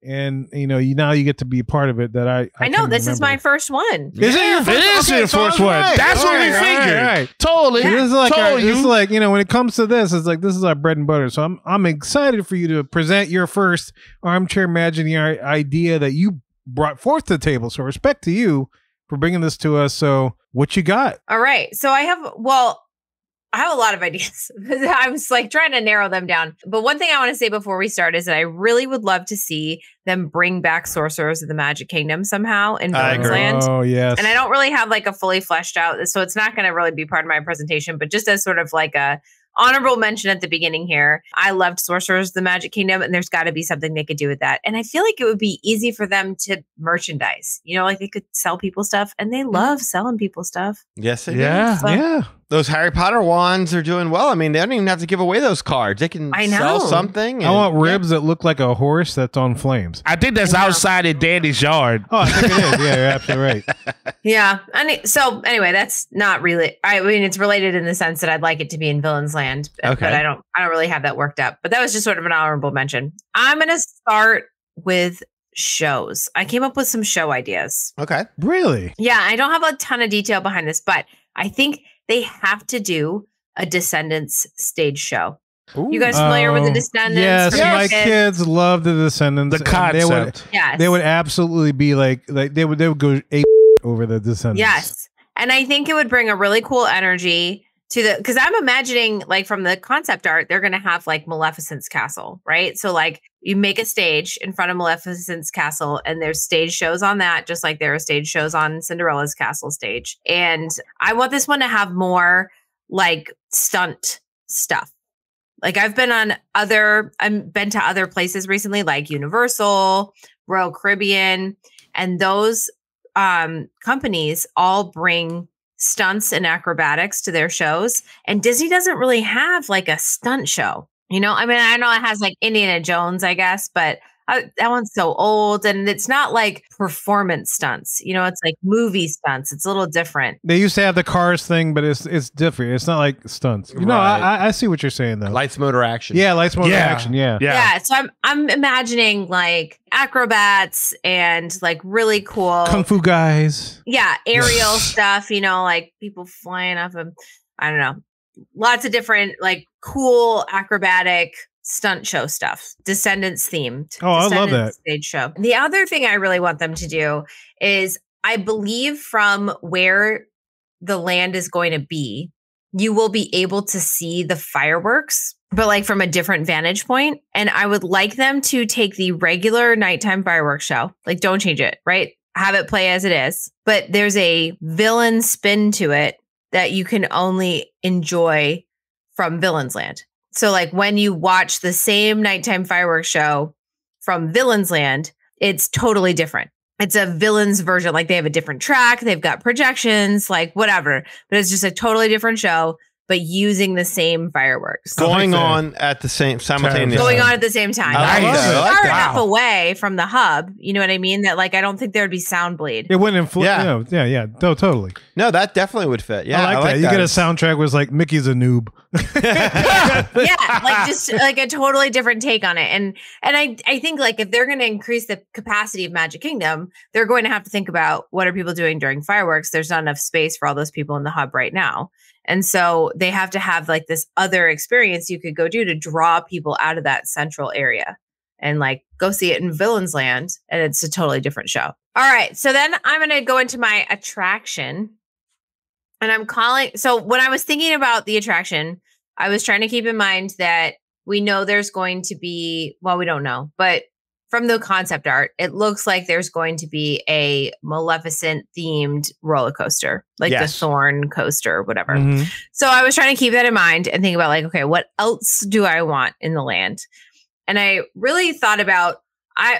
and now you get to be part of it. That I know this is my first one. Is it your first? It is your first one. Right. That's what we figured. Right. Totally. This is like Told this you. is like when it comes to this, it's like this is our bread and butter. So I'm excited for you to present your first armchair Imagineering idea that you brought forth to the table. So respect to you for bringing this to us. So what you got? All right. So I have a lot of ideas. I was like trying to narrow them down. But one thing I want to say before we start is that I really would love to see them bring back Sorcerers of the Magic Kingdom somehow in Villians Land. Oh, yes. And I don't really have like a fully fleshed out, so it's not going to really be part of my presentation, but just as sort of like a honorable mention at the beginning here. I loved Sorcerers of the Magic Kingdom, and there's got to be something they could do with that. And I feel like it would be easy for them to merchandise. Like they could sell people stuff, and they love selling people stuff. Yes, they do. Yeah. Those Harry Potter wands are doing well. I mean, they don't even have to give away those cards. They can sell something. I want ribs that look like a horse that's on flames. I think that's outside in Danny's yard. Oh, I think it is. Yeah, you're absolutely right. Yeah. So anyway, that's not really, I mean, it's related in the sense that I'd like it to be in Villians Land, but I don't really have that worked up. But that was just sort of an honorable mention. I'm going to start with shows. I came up with some show ideas. Okay. Really? Yeah. I don't have a ton of detail behind this, but I think they have to do a Descendants stage show. Ooh. You guys familiar with the Descendants? Yes, from my your kids love the Descendants. The concept. They would absolutely be like they would go ape over the Descendants. Yes. And I think it would bring a really cool energy to because I'm imagining like from the concept art, they're going to have like Maleficent's castle, right? So like you make a stage in front of Maleficent's castle and there's stage shows on that, just like there are stage shows on Cinderella's castle stage. And I want this one to have more like stunt stuff. Like I've been to other places recently, like Universal, Royal Caribbean, and those companies all bring stunts and acrobatics to their shows. And Disney doesn't really have like a stunt show. I mean, I know it has like Indiana Jones, I guess, but that one's so old and it's not like performance stunts. It's like movie stunts. It's a little different. They used to have the Cars thing, but it's different. It's not like stunts. I see what you're saying though. Lights, motor, action. Yeah, lights, motor, action. Yeah. So I'm imagining like acrobats and like really cool Kung Fu guys. Yeah, aerial stuff. Like people flying off of, I don't know, lots of different like cool acrobatic stunt show stuff, Descendants themed. Oh, I love that stage show. The other thing I really want them to do is, I believe from where the land is going to be, you will be able to see the fireworks, but like from a different vantage point. And I would like them to take the regular nighttime fireworks show, like don't change it, right? Have it play as it is, but there's a villain spin to it that you can only enjoy from Villians Land. So like when you watch the same nighttime fireworks show from Villians Land, it's totally different. It's a villains version. Like they have a different track. They've got projections, like whatever, but it's just a totally different show, but using the same fireworks. Going on at the same simultaneously. Going on at the same time. I like that. Far enough away from the hub. You know what I mean? That like, I don't think there'd be sound bleed. It wouldn't influence. Yeah. Totally. No, that definitely would fit. Yeah, I like that. You get a soundtrack where it's like Mickey's a noob. Yeah, like just like a totally different take on it. And I think like if they're going to increase the capacity of Magic Kingdom, they're going to have to think about what are people doing during fireworks. There's not enough space for all those people in the hub right now. And so they have to have like this other experience you could go do to draw people out of that central area and like go see it in Villians Land. And it's a totally different show. All right. So then I'm going to go into my attraction. And so when I was thinking about the attraction, I was trying to keep in mind that we know there's going to be, well, we don't know, but from the concept art, it looks like there's going to be a Maleficent themed roller coaster, like the Thorn coaster or whatever. Mm-hmm. So I was trying to keep that in mind and think about like, okay, what else do I want in the land? And I really thought about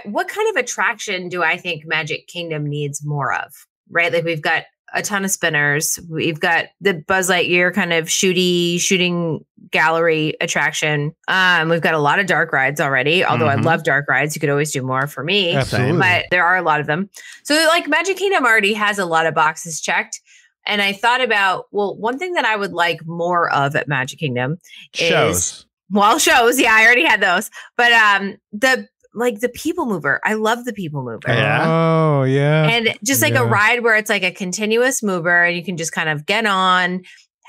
what kind of attraction do I think Magic Kingdom needs more of? right? Like we've got a ton of spinners. We've got the Buzz Lightyear kind of shooting gallery attraction. We've got a lot of dark rides already. Although I love dark rides, you could always do more for me. Absolutely. But there are a lot of them. So like Magic Kingdom already has a lot of boxes checked. And I thought about, well, one thing that I would like more of at Magic Kingdom is shows. Yeah, I already had those. But the people mover. I love the people mover. Yeah. Oh, yeah. And just like a ride where it's like a continuous mover and you can just kind of get on,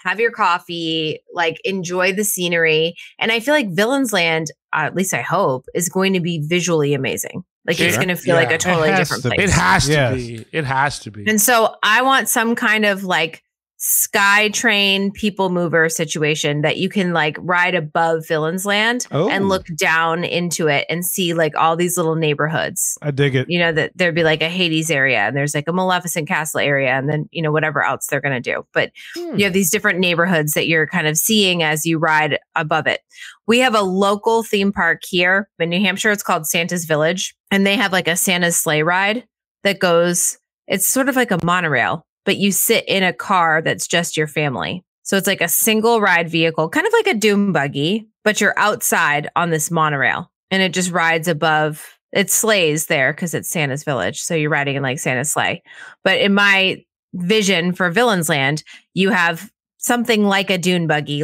have your coffee, like enjoy the scenery. And I feel like Villians Land, at least I hope, is going to be visually amazing. Like it's going to feel like a totally different place. It has to be. It has to be. And so I want some kind of like sky train people mover situation that you can like ride above Villians Land and look down into it and see like all these little neighborhoods. I dig it. You know, that there'd be like a Hades area and there's like a Maleficent Castle area and then, you know, whatever else they're going to do. But you have these different neighborhoods that you're kind of seeing as you ride above it. We have a local theme park here in New Hampshire. It's called Santa's Village. And they have like a Santa's sleigh ride that goes, it's sort of like a monorail, but you sit in a car that's just your family. So it's like a single ride vehicle, kind of like a doom buggy, but you're outside on this monorail and it just rides above. It sleighs there because it's Santa's Village. So you're riding in like Santa's sleigh. But in my vision for Villians Land, you have something like a dune buggy,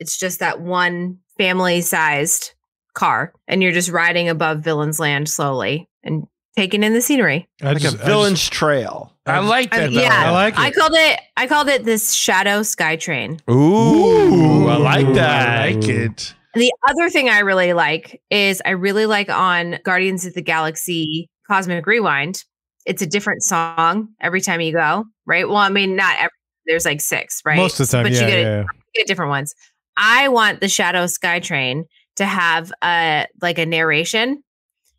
it's just that one family sized car and you're just riding above Villians Land slowly and taking in the scenery. Like a Villains Trail. I like that. Yeah, I like it. I called it this Shadow Sky Train. Ooh, I like that. I like it. The other thing I really like is I really like on Guardians of the Galaxy Cosmic Rewind. It's a different song every time you go, right? Well, I mean, not every, there's like 6, right? Most of the time, but you get different ones. I want the Shadow Sky Train to have like a narration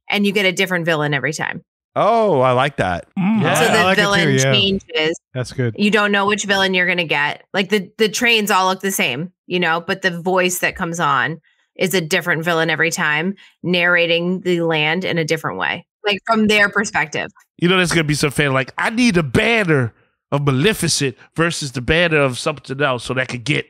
and you get a different villain every time. Oh, I like that. Yeah, so the I like villain it too, changes. That's good. You don't know which villain you're going to get. Like the trains all look the same, you know, but the voice that comes on is a different villain every time, narrating the land in a different way, like from their perspective. You know, there's going to be some fan like, I need a banner of Maleficent versus the banner of something else so that I could get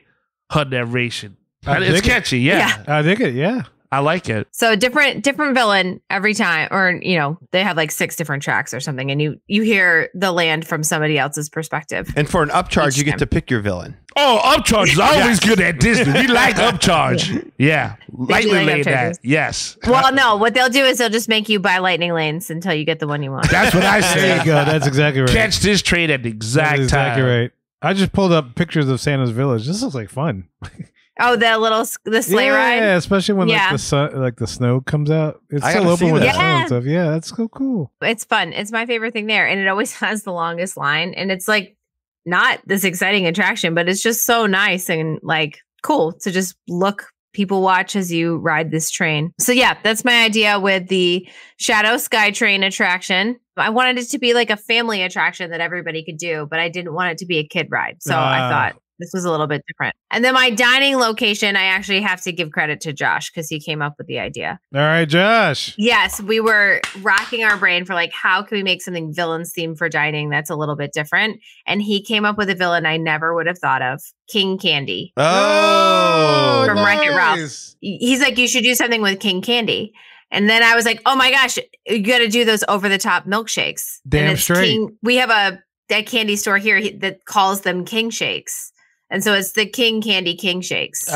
her narration. It's catchy, yeah. I dig it, yeah. I like it. So different villain every time, or you know, they have like 6 different tracks or something, and you hear the land from somebody else's perspective. And for an upcharge, you get to pick your villain. Oh, upcharge is always good at Disney. We like upcharge. Yeah, lightning lane that. Yes. Well, no, what they'll do is they'll just make you buy lightning lanes until you get the one you want. That's what I say. There you go. That's exactly right. Catch this train at the exact That's exactly time. right. I just pulled up pictures of Santa's Village. This looks like fun. Oh, the sleigh ride? Yeah, especially when like the sun, like the snow comes out. It's still open with the snow and stuff. Yeah, that's so cool. It's fun. It's my favorite thing there. And it always has the longest line. And it's like not this exciting attraction, but it's just so nice and like cool to just people watch as you ride this train. So yeah, that's my idea with the Shadow Sky Train attraction. I wanted it to be like a family attraction that everybody could do, but I didn't want it to be a kid ride. So I thought this was a little bit different. And then my dining location, I actually have to give credit to Josh because he came up with the idea. All right, Josh. Yes, we were racking our brain for like, how can we make something villains themed for dining that's a little bit different? And he came up with a villain I never would have thought of, King Candy. Oh, from Wreck-It Ralph. He's like, you should do something with King Candy. And then I was like, oh my gosh, you got to do those over the top milkshakes. Damn straight. We have a candy store here that calls them King Shakes. And so it's the King Candy King Shakes.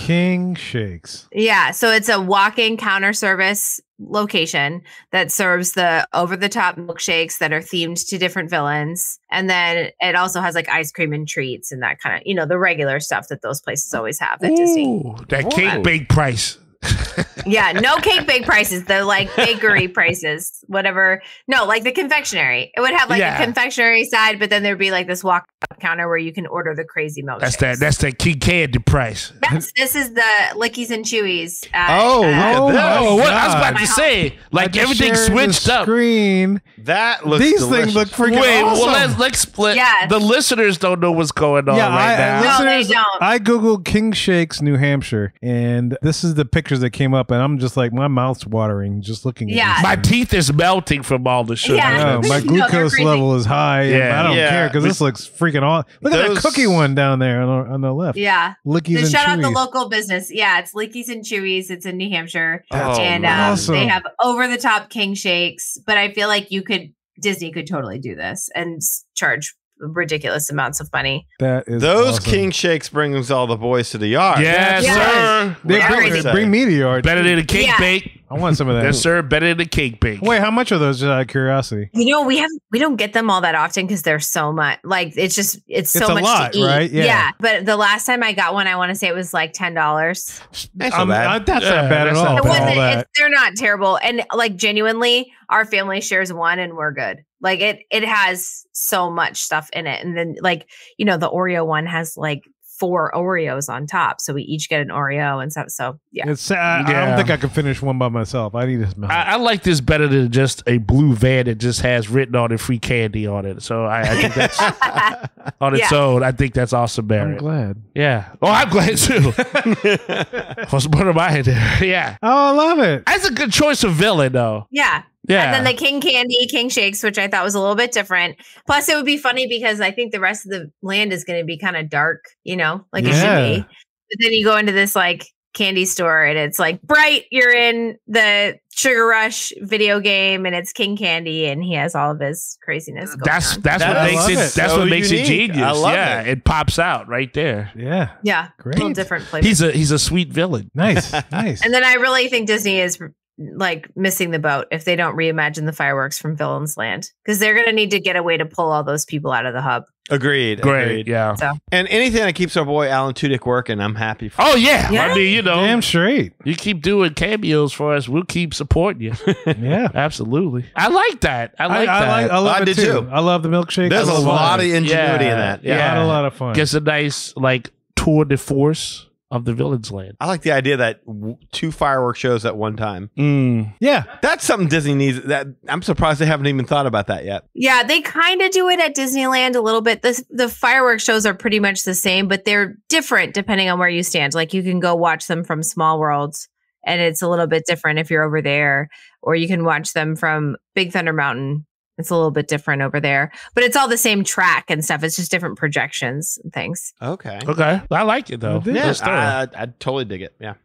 King Shakes. Yeah. So it's a walk-in counter service location that serves the over-the-top milkshakes that are themed to different villains. And then it also has like ice cream and treats and that kind of, you know, the regular stuff that those places always have at Disney. That cake bake price. Yeah, no cake bake prices. They're like bakery prices, whatever. No, like the confectionery. It would have like a confectionery side, but then there'd be like this walk-up counter where you can order the crazy milkshakes. That's that King Candy price. This is the Lickies and Chewies. What I was about to say, like everything switched up. Screen. That looks These delicious. things look freaking awesome. Well, let's split. Yeah. The listeners don't know what's going on right now. No, they don't. I googled King Shakes, New Hampshire, and this is the pictures that came up. and I'm just like, my mouth's watering just looking at Yeah. this. My teeth is melting from all the sugar. Yeah. Oh, my No, they're glucose crazy. level is high. And Yeah. I don't Yeah. care because this looks freaking awesome. Look at that Those- cookie one down there on the left. Yeah. Lickies To and shout out the Chewies. local business. Yeah, it's Lickies and Chewies. It's in New Hampshire. Oh, and awesome. they have over the top king shakes. But I feel like Disney could totally do this and charge ridiculous amounts of money. That is Those awesome. king shakes brings all the boys to the yard. Yes, Yes. sir. They Yeah, bring, crazy. bring me to yard. Better than a cake Yeah. bake. I want some of that. Yes, sir. Better than a cake bake. Wait, how much are those? Just out of curiosity. We don't get them all that often because there's so much. Like it's so a much lot, to eat. right? Yeah. But the last time I got one, I want to say it was like $10. That's not bad. That's Yeah, not bad at that's all. not It for all wasn't. that. They're not terrible, and like genuinely, our family shares one, and we're good. Like it has so much stuff in it, and then like the Oreo one has like 4 Oreos on top, so we each get an Oreo and stuff. So yeah, I Yeah. don't think I can finish one by myself. I need to smell. I like this better than just a blue van that just has written on it free candy on it. So I think that's on its Yeah. own. I think that's awesome, I'm Barrett. glad. Yeah. Oh, I'm glad too. What's one of my in there? Yeah. Oh, I love it. That's a good choice of villain, though. yeah. Yeah. And then the King Candy, King Shakes, which I thought was a little bit different. Plus, it would be funny because I think the rest of the land is going to be kind of dark, like it Yeah. should be. But then you go into this like candy store and it's like bright. You're in the Sugar Rush video game and it's King Candy and he has all of his craziness going that's on. what I makes love it. it. That's So what makes unique. it genius. I love Yeah, it. it pops out right there. Yeah. Yeah, Great. a little different flavor. He's a sweet villain. Nice. Nice. And then I really think Disney is like missing the boat if they don't reimagine the fireworks from Villians Land because they're going to need to get a way to pull all those people out of the hub. Agreed. Great. Agreed. Yeah. So And anything that keeps our boy Alan Tudyk working, I'm happy for. Oh yeah. Yeah. I mean, Damn straight. you keep doing cameos for us, we'll keep supporting you. Yeah. Absolutely. I like that. I like that. I love I it did too. too. I love the milkshake. There's a lot of ingenuity in Yeah. that. Yeah, Yeah. a lot of fun. Gets a nice like tour de force of the Villians Land. I like the idea that 2 fireworks shows at one time. Yeah. That's something Disney needs. That I'm surprised they haven't even thought about that yet. yeah, they kind of do it at Disneyland a little bit. The fireworks shows are pretty much the same, but they're different depending on where you stand. Like you can go watch them from Small Worlds and it's a little bit different if you're over there, or you can watch them from Big Thunder Mountain. It's a little bit different over there, but it's all the same track and stuff. It's just different projections and things. Okay. Okay. I like it though. Yeah, Yeah, That's thorough. I totally dig it. Yeah.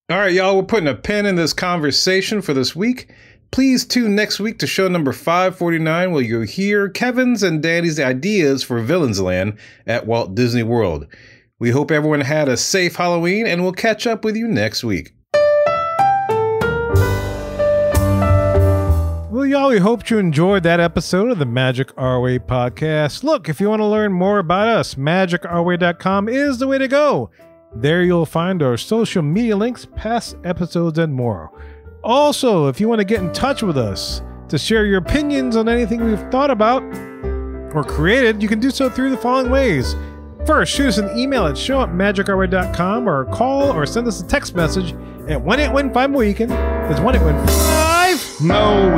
All right, y'all, we're putting a pin in this conversation for this week. Please tune next week to show number 549, where you'll hear Kevin's and Danny's ideas for Villians Land at Walt Disney World. We hope everyone had a safe Halloween, and we'll catch up with you next week. Well, y'all, we hope you enjoyed that episode of the Magic Our Way podcast. Look, if you want to learn more about us, magicourway.com is the way to go. There you'll find our social media links, past episodes, and more. Also, if you want to get in touch with us to share your opinions on anything we've thought about or created, you can do so through the following ways. First, shoot us an email at show@magicourway.com or call or send us a text message at 1-815-WEEKEND. That's 1-815-MOW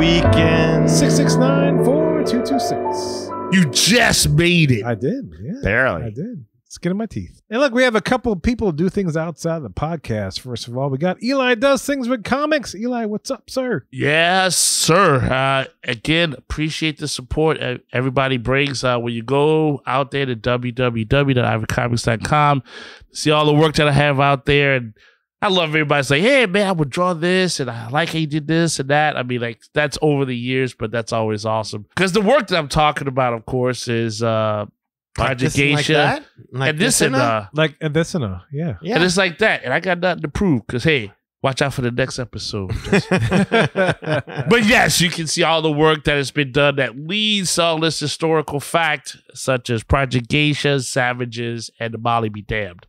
669-4226. You just made it. I did, yeah. Barely. I did. Skin in my teeth. And look, we have a couple of people do things outside the podcast. First of all, we got Eli Does Things with Comics. Eli, what's up, sir? Yes, sir. Again, appreciate the support everybody brings. When you go out there to www.ivorycomics.com, see all the work that I have out there. And I love everybody saying, hey, man, I would draw this, and I like how you did this and that. I mean, like, that's over the years, but that's always awesome. Because the work that I'm talking about, of course, is Project This and like Geisha. that? Like And this and Like, and this and a, yeah. and it's like that. And I got nothing to prove because, hey, watch out for the next episode. But yes, you can see all the work that has been done that leads to all this historical fact, such as Project Geisha, Savages, and the Molly Be Damned.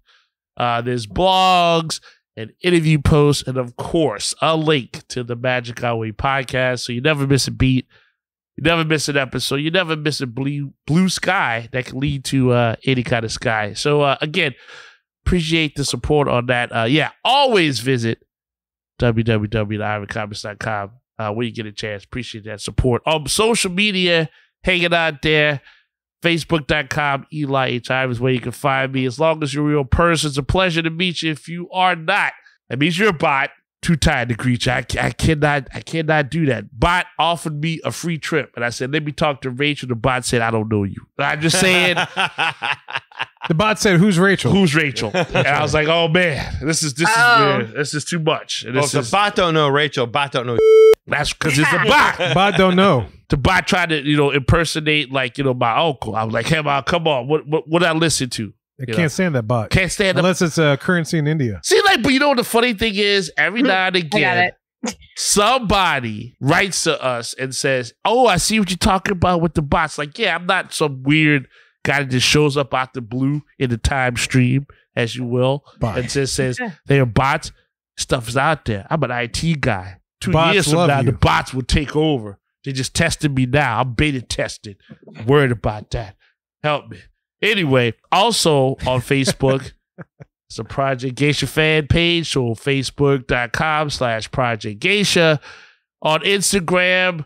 There's blogs and interview posts, and of course, a link to the Magic Our Way podcast, so you never miss a beat. You never miss an episode. You never miss a blue sky that can lead to any kind of sky. So, again, appreciate the support on that. Always visit www.ivorycomics.com when you get a chance. Appreciate that support. On social media, hanging out there, Facebook.com, Eli H. Ivers, where you can find me. As long as you're a real person, it's a pleasure to meet you. If you are not, that means you're a bot. too tired to greet you. I cannot do that. Bot offered me a free trip, and I said, let me talk to Rachel. The bot said, I don't know you. I'm just saying. The bot said, who's Rachel? Who's Rachel? And I was like, oh man, this is weird. This is too much. And the bot don't know Rachel. Bot don't know. That's because it's a bot. Bot don't know. The bot tried to, impersonate my uncle. I was like, hey, man, come on. What I listen to? I can't stand that bot. Can't stand unless it's a currency in India. See, but you know what the funny thing is? Every now and again, somebody writes to us and says, oh, I see what you're talking about with the bots. Like, yeah, I'm not some weird guy that just shows up out the blue in the time stream, as you will, and just says they are bots. Stuff is out there. I'm an IT guy. 2 years from now, the bots will take over. They just tested me now. I'm beta tested. Worried about that. Help me. Anyway, also on Facebook, it's a Project Geisha fan page, so facebook.com/Project Geisha. On Instagram,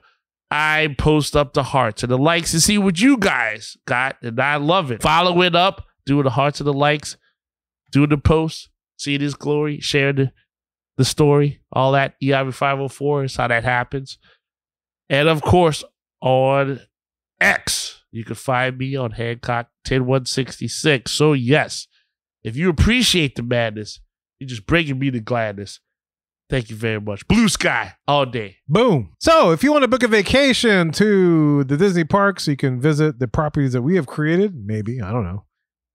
I post up the hearts and the likes to see what you guys got, and I love it. Follow it up, doing the hearts and the likes, doing the posts, seeing his glory, sharing the story, all that. EIV504 is how that happens. And of course, on X, you can find me on Hancock 10166. So yes, if you appreciate the madness, you're just bringing me the gladness. Thank you very much. Blue sky all day. Boom. So if you want to book a vacation to the Disney parks, you can visit the properties that we have created. Maybe, I don't know.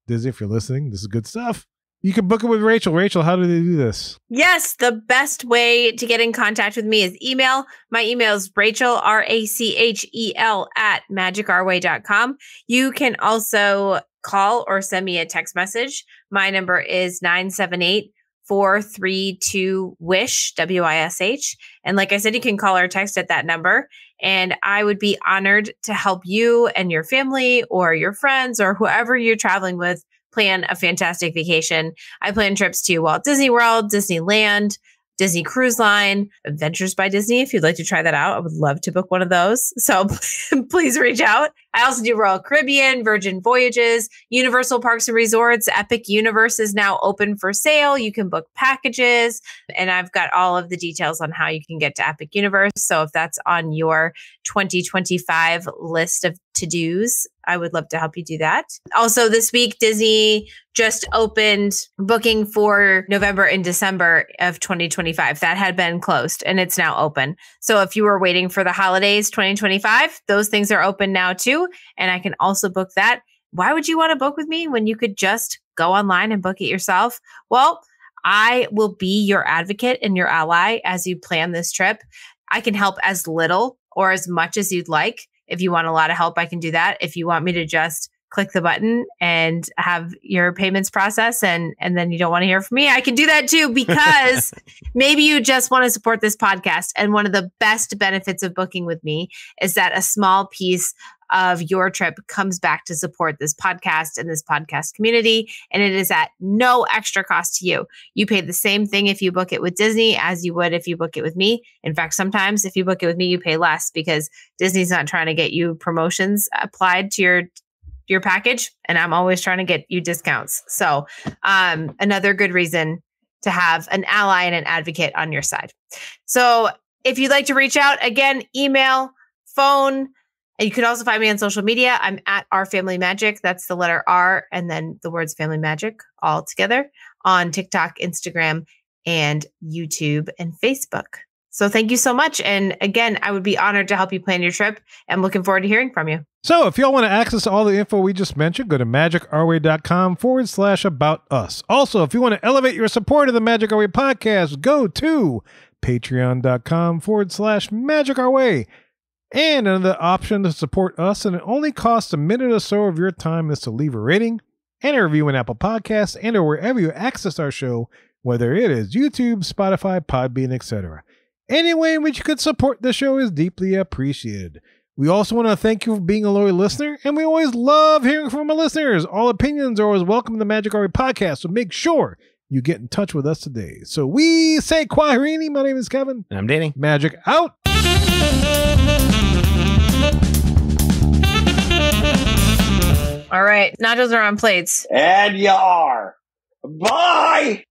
Disney, if you're listening, this is good stuff. You can book it with Rachel. Rachel, how do they do this? Yes, the best way to get in contact with me is email. My email is Rachel, RACHEL @magicourway.com. You can also call or send me a text message. My number is 978-432-WISH, WISH. And like I said, you can call or text at that number. And I would be honored to help you and your family or your friends or whoever you're traveling with plan a fantastic vacation. I plan trips to Walt Disney World, Disneyland, Disney Cruise Line, Adventures by Disney. If you'd like to try that out, I would love to book one of those. So please reach out. I also do Royal Caribbean, Virgin Voyages, Universal Parks and Resorts. Epic Universe is now open for sale. You can book packages, and I've got all of the details on how you can get to Epic Universe. So if that's on your 2025 list of to-dos, I would love to help you do that. Also, this week, Disney just opened booking for November and December of 2025. That had been closed, and it's now open. So if you were waiting for the holidays 2025, those things are open now too. And I can also book that. Why would you want to book with me when you could just go online and book it yourself? Well, I will be your advocate and your ally as you plan this trip. I can help as little or as much as you'd like. If you want a lot of help, I can do that. If you want me to just click the button and have your payments process and then you don't want to hear from me, I can do that too, because maybe you just want to support this podcast. And one of the best benefits of booking with me is that a small piece of your trip comes back to support this podcast and this podcast community. And it is at no extra cost to you. You pay the same thing if you book it with Disney as you would if you book it with me. In fact, sometimes if you book it with me, you pay less because Disney's not trying to get you promotions applied to your package. And I'm always trying to get you discounts. So another good reason to have an ally and an advocate on your side. So if you'd like to reach out, again, email, phone. And you can also find me on social media. I'm at Our Family Magic. That's the letter R and then the words Family Magic all together on TikTok, Instagram, and YouTube and Facebook. So thank you so much. And again, I would be honored to help you plan your trip. I'm looking forward to hearing from you. So if y'all want to access all the info we just mentioned, go to magicourway.com/about-us. Also, if you want to elevate your support of the Magic Our Way podcast, go to patreon.com/magicourway. And another option to support us, and it only costs a minute or so of your time, is to leave a rating and a review on Apple Podcasts and or wherever you access our show, whether it is YouTube, Spotify, Podbean, etc. Any way in which you could support the show is deeply appreciated. We also want to thank you for being a loyal listener, and we always love hearing from our listeners. All opinions are always welcome in the Magic Our Way podcast, so make sure you get in touch with us today. So we say Kwaherini. My name is Kevin. And I'm Danny. Magic out. All right. Nachos are on plates. And you are. Bye!